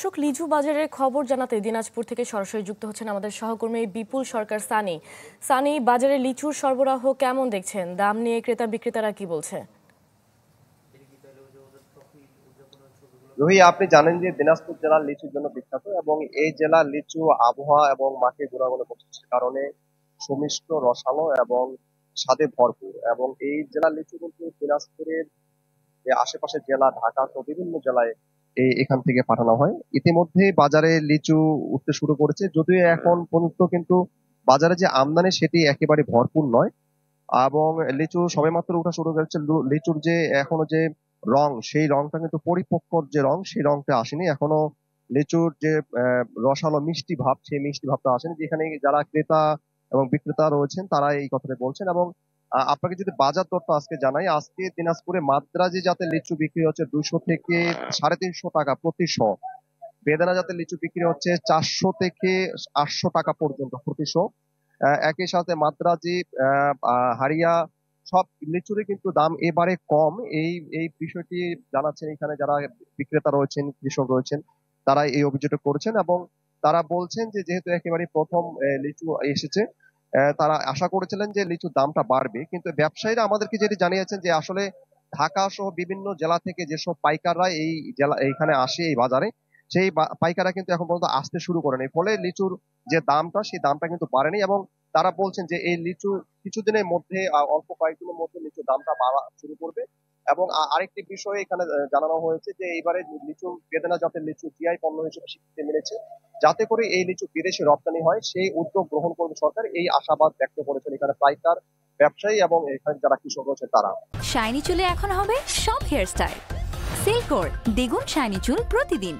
দর্শক, লিচু বাজারের খবর জানাতে দিনাজপুর থেকে সরাসরি যুক্ত হচ্ছেন আমাদের সহকর্মী বিপুল সরকার সানি। সানি, বাজারে লিচুর সরবরাহ কেমন দেখছেন? দাম নিয়ে ক্রেতা বিক্রেতারা কি বলছে? রুহি, আপনি জানেন যে দিনাজপুর জেলা লিচুর জন্য বিখ্যাত এবং এই জেলার লিচু আবহাওয়া এবং মাটির গুণাগুণ বৈশিষ্ট্যের কারণে সুমিষ্ট, রসালো এবং স্বাদে ভরপুর। এবং এই জেলার লিচু কিন্তু দিনাজপুরের যে আশেপাশের জেলা ঢাকা সহ বিভিন্ন জেলায় এখান থেকে পাঠানো হয়। ইতিমধ্যে বাজারে লিচু উঠতে শুরু করেছে, যদিও এখন পর্যন্ত কিন্তু বাজারে যে আমদানি সেটি একেবারে ভরপুর নয়। এবং লিচু সবেমাত্র ওঠা শুরু করেছে। লিচুর যে এখনো যে রং, সেই রংটা কিন্তু পরিপক্ক যে রং, সেই রংটা আসেনি এখনো। লিচুর যে রসালো মিষ্টি ভাব, সেই মিষ্টি ভাবটা আসেনি। যেখানে যারা ক্রেতা এবং বিক্রেতা রয়েছেন তারা এই কথাটা বলছেন। এবং আপনাকে যদি বাজার দরটা আজকে জানাই, আজকে দিনাজপুরে মাদ্রাজি জাতের লিচু বিক্রি হচ্ছে 200 থেকে 350 টাকা প্রতি শ। বেদানা জাতের লিচু বিক্রি হচ্ছে 400 থেকে 800 টাকা পর্যন্ত প্রতি শ। একই সাথে মাদ্রাজি, হারিয়া, সব লিচুরই কিন্তু দাম এবারে কম। এই এই বিষয়টি জানাচ্ছেন এখানে যারা বিক্রেতা রয়েছেন, কৃষক রয়েছেন, তারা এই অভিযোগটা করেছেন। এবং তারা বলছেন যে যেহেতু একেবারে প্রথম লিচু এসেছে, তারা আশা করেছিলেন যে লিচুর দামটা বাড়বে, কিন্তু ব্যবসায়ীরা আমাদেরকে যেটি জানিয়েছেন যে আসলে ঢাকা সহ বিভিন্ন জেলা থেকে যেসব পাইকাররা এই জেলা এইখানে আসে এই বাজারে, সেই পাইকাররা কিন্তু এখন পর্যন্ত আসতে শুরু করেনি। ফলে লিচুর যে দামটা, সেই দামটা কিন্তু বাড়েনি। এবং তারা বলছেন যে এই লিচু কিছুদিনের মধ্যে, অল্প কয়েকদিনের মধ্যে লিচুর দামটা বাড়া শুরু করবে। এবং আরেকটি বিষয় এখানে জানানো হয়েছে যে এইবারে লিচু, বেদানা জাতের লিচু জিআই পণ্য হিসেবে স্বীকৃতি মিলেছে, যাতে করে এই লিচু বিদেশে রপ্তানি হয় সেই উদ্যোগ গ্রহণ করবে সরকার, এই আশাবাদ ব্যক্ত করেছেন এখানে পাইকার, ব্যবসায়ী এবং এখানে যারা কৃষক রয়েছে তারা। শাইনি চুলে এখন হবে সব হেয়ার স্টাইল। সিল্কোর দ্বিগুণ শাইনি চুল প্রতিদিন।